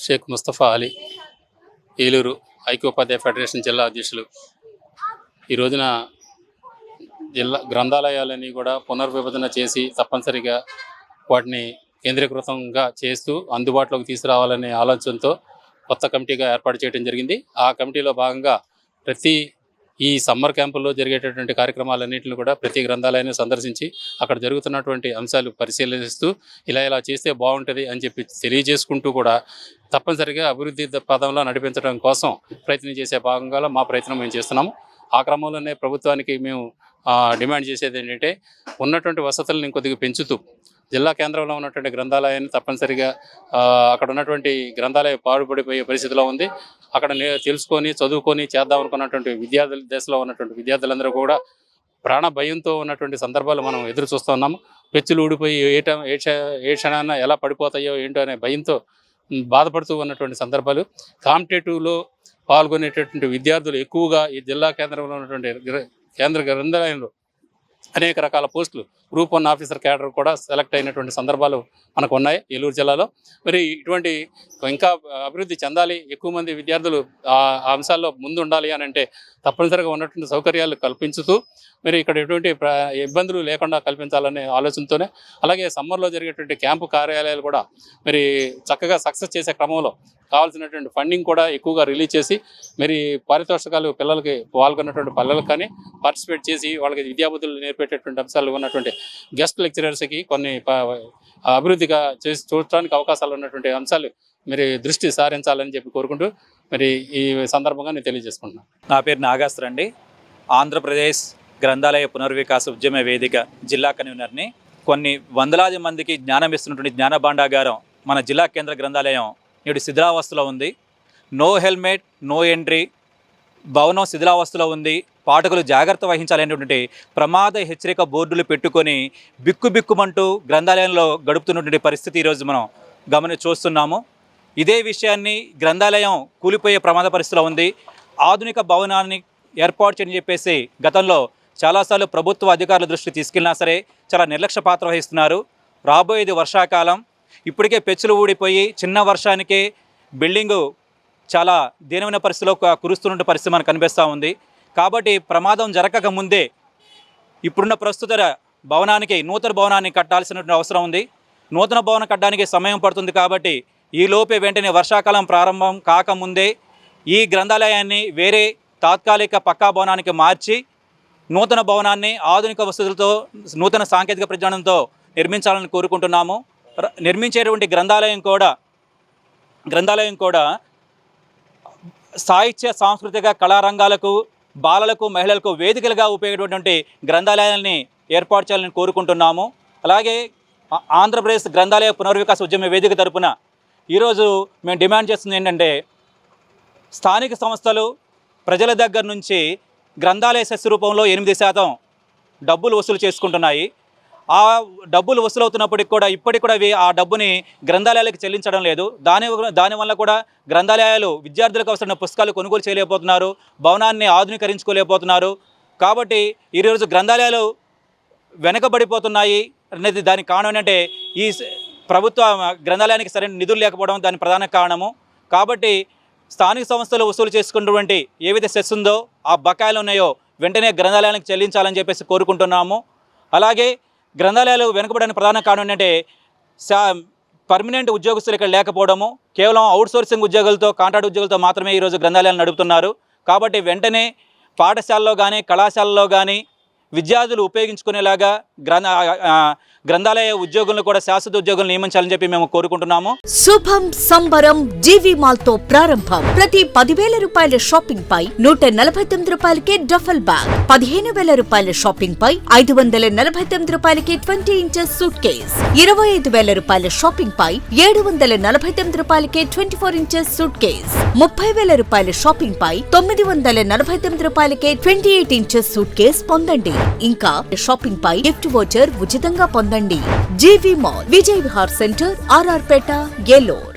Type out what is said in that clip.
Sheikh Mustafa Ali, Eluru ఐక్యోపాధ్యాయ federation జిల్లా అధ్యక్షులు. ఈ రోజున జిల్లా గ్రంథాలయాలని కూడా పునర్విభజన చేసి తప్పనిసరిగా వాటిని కేంద్రీకృతంగా చేస్తూ అందుబాటులోకి తీసుకురావాలనే ఆలోచనతో కొత్త కమిటీగా ఏర్పాటు చేయడం జరిగింది. ఆ కమిటీలో భాగంగా ఈ సమ్మర్ క్యాంపుల్లో జరిగేటటువంటి కార్యక్రమాలన్నింటిని కూడా ప్రతి గ్రంథాలయాన్ని సందర్శించి అక్కడ జరుగుతున్నటువంటి అంశాలు పరిశీలిస్తూ ఇలా చేస్తే బాగుంటుంది అని చెప్పి తెలియజేసుకుంటూ కూడా తప్పనిసరిగా అభివృద్ధి పదంలో నడిపించడం కోసం ప్రయత్నం చేసే భాగంగా మా ప్రయత్నం మేము చేస్తున్నాము. ఆ క్రమంలోనే ప్రభుత్వానికి మేము డిమాండ్ చేసేది ఏంటంటే ఉన్నటువంటి వసతులను ఇంకొద్దిగా పెంచుతూ జిల్లా కేంద్రంలో ఉన్నటువంటి గ్రంథాలయాన్ని తప్పనిసరిగా అక్కడ ఉన్నటువంటి గ్రంథాలయం పాడుపడిపోయే పరిస్థితిలో ఉంది. అక్కడ తెలుసుకొని చదువుకొని చేద్దాం అనుకున్నటువంటి విద్యార్థుల దశలో ఉన్నటువంటి విద్యార్థులందరూ కూడా ప్రాణ భయంతో ఉన్నటువంటి సందర్భాలు మనం ఎదురు చూస్తూ ఉన్నాము. పెచ్చులు ఊడిపోయి ఏ క్షణాన ఎలా పడిపోతాయో ఏంటో అనే భయంతో బాధపడుతూ ఉన్నటువంటి సందర్భాలు. కాంపిటేటివ్లో పాల్గొనేటటువంటి విద్యార్థులు ఎక్కువగా ఈ జిల్లా కేంద్రంలో ఉన్నటువంటి కేంద్ర గ్రంథాలయంలో అనేక రకాల పోస్టులు గ్రూప్ 1 ఆఫీసర్ క్యాడర్ కూడా సెలెక్ట్ అయినటువంటి సందర్భాలు మనకు ఉన్నాయి ఏలూరు జిల్లాలో. మరి ఇటువంటి ఇంకా అభివృద్ధి చెందాలి, ఎక్కువ మంది విద్యార్థులు ఆ అంశాల్లో ముందు ఉండాలి అని అంటే తప్పనిసరిగా ఉన్నటువంటి సౌకర్యాలు కల్పించుతూ మరి ఇక్కడ ఎటువంటి ఇబ్బందులు లేకుండా కల్పించాలనే ఆలోచనతోనే, అలాగే సమ్మర్లో జరిగేటువంటి క్యాంపు కార్యాలయాలు కూడా మరి చక్కగా సక్సెస్ చేసే క్రమంలో కావాల్సినటువంటి ఫండింగ్ కూడా ఎక్కువగా రిలీజ్ చేసి మరి పారితోషికాలు పిల్లలకి పాల్గొన్నటువంటి పిల్లలకు కానీ పార్టిసిపేట్ చేసి వాళ్ళకి విద్యాబుద్ధులు నేర్పేటటువంటి అంశాలు ఉన్నటువంటి గెస్ట్ లెక్చరర్స్కి కొన్ని అభివృద్ధిగా చేసి చూడటానికి అవకాశాలు ఉన్నటువంటి అంశాలు మరి దృష్టి సారించాలని చెప్పి కోరుకుంటూ మరి ఈ సందర్భంగా నేను తెలియజేసుకుంటున్నాను. నా పేరు నాగేశ్వర్ అండి. ఆంధ్రప్రదేశ్ గ్రంథాలయ పునర్వికాస ఉద్యమ వేదిక జిల్లా కన్వీనర్ని. కొన్ని వందలాది మందికి జ్ఞానం ఇస్తున్నటువంటి జ్ఞాన భాండాగారం మన జిల్లా కేంద్ర గ్రంథాలయం నేడు శిథిలావస్థలో ఉంది. నో హెల్మెట్ నో ఎంట్రీ, భవనం శిథిలావస్థలో ఉంది. పాఠకులు జాగ్రత్త వహించాలనేటువంటి ప్రమాద హెచ్చరిక బోర్డులు పెట్టుకొని బిక్కుబిక్కుమంటూ గ్రంథాలయంలో గడుపుతున్నటువంటి పరిస్థితి ఈరోజు మనం చూస్తున్నాము. ఇదే విషయాన్ని గ్రంథాలయం కూలిపోయే ప్రమాద పరిస్థితిలో ఉంది. ఆధునిక భవనాన్ని ఏర్పాటు చేయని చెప్పేసి గతంలో చాలాసార్లు ప్రభుత్వ అధికారుల దృష్టి తీసుకెళ్ళినా సరే చాలా నిర్లక్ష్య పాత్ర వహిస్తున్నారు. రాబోయేది వర్షాకాలం, ఇప్పటికే పెచ్చులు ఊడిపోయి చిన్న వర్షానికే బిల్డింగు చాలా దీనమైన పరిస్థితిలో కురుస్తున్న పరిస్థితి మనకు కనిపిస్తూ ఉంది. కాబట్టి ప్రమాదం జరగక ముందే ఇప్పుడున్న ప్రస్తుత భవనానికి నూతన భవనాన్ని కట్టాల్సినటువంటి అవసరం ఉంది. నూతన భవనం కట్టడానికి సమయం పడుతుంది. కాబట్టి ఈలోపే వెంటనే వర్షాకాలం ప్రారంభం కాకముందే ఈ గ్రంథాలయాన్ని వేరే తాత్కాలిక పక్కా భవనానికి మార్చి నూతన భవనాన్ని ఆధునిక వసతులతో నూతన సాంకేతిక పరిజ్ఞానంతో నిర్మించాలని కోరుకుంటున్నాము. నిర్మించేటువంటి గ్రంథాలయం కూడా సాహిత్య సాంస్కృతిక కళారంగాలకు బాలలకు మహిళలకు వేదికలుగా ఉపయోగపడేటువంటి గ్రంథాలయాన్ని ఏర్పాటు చేయాలని కోరుకుంటున్నాము. అలాగే ఆంధ్రప్రదేశ్ గ్రంథాలయ పునర్వికాస ఉద్యమ వేదిక తరపున ఈరోజు మేము డిమాండ్ చేస్తుంది ఏంటంటే స్థానిక సంస్థలు ప్రజల దగ్గర నుంచి గ్రంథాలయ సెస్ రూపంలో 8% డబ్బులు వసూలు చేసుకుంటున్నాయి. ఆ డబ్బులు వసూలవుతున్నప్పటికి కూడా ఇప్పటికి కూడా ఆ డబ్బుని గ్రంథాలయాలకు చెల్లించడం లేదు. దానివల్ల కూడా గ్రంథాలయాలు విద్యార్థులకు అవసరమైన పుస్తకాలు కొనుగోలు చేయలేకపోతున్నారు, భవనాన్ని ఆధునీకరించుకోలేకపోతున్నారు. కాబట్టి ఈరోజు గ్రంథాలయాలు వెనకబడిపోతున్నాయి అనేది దానికి కారణం ఏంటంటే ఈ ప్రభుత్వ గ్రంథాలయానికి సరైన నిధులు లేకపోవడం దాని ప్రధాన కారణము. కాబట్టి స్థానిక సంస్థలు వసూలు చేసుకున్నటువంటి ఏవైతే సెస్ ఉందో ఆ బకాయిలు ఉన్నాయో వెంటనే గ్రంథాలయానికి చెల్లించాలని చెప్పేసి కోరుకుంటున్నాము. అలాగే గ్రంథాలయాలు వెనుకబడడానికి ప్రధాన కారణం ఏంటంటే పర్మనెంట్ ఉద్యోగస్తులు ఇక్కడ లేకపోవడము, కేవలం అవుట్సోర్సింగ్ ఉద్యోగులతో కాంట్రాక్ట్ ఉద్యోగులతో మాత్రమే ఈరోజు గ్రంథాలయాలు నడుపుతున్నారు. కాబట్టి వెంటనే పాఠశాలలో కానీ కళాశాలలో కానీ విద్యార్థులు ఉపయోగించుకునేలాగా గ్రంథాలయ ఉద్యోగులను కూడా శాశ్వత ఉద్యోగులను నియమించాలని చెప్పి మేము కోరుకుంటున్నాము. శుభం సంబరం జీవి మాల్ తో ప్రారంభం. ప్రతి 10,000 రూపాయల షాపింగ్ పై 149 రూపాయలకే డఫల్ బ్యాగ్, 15,000 రూపాయల షాపింగ్ పై 549 రూపాయలకి 20 ఇంచెస్ సూట్ కేస్, 25,000 రూపాయల షాపింగ్ పై 749 రూపాయలకే 24 ఇంచెస్ సూట్ కేస్, 30,000 రూపాయల షాపింగ్ పై 949 రూపాయలకే 28 ఇంచెస్ సూట్ కేస్ పొందండి. ఇంకా షాపింగ్ పై గిఫ్ట్ వోచర్ ఉచితంగా పొందండి. GV mall, Vijay Vihar centre, RR Peta, Eluru.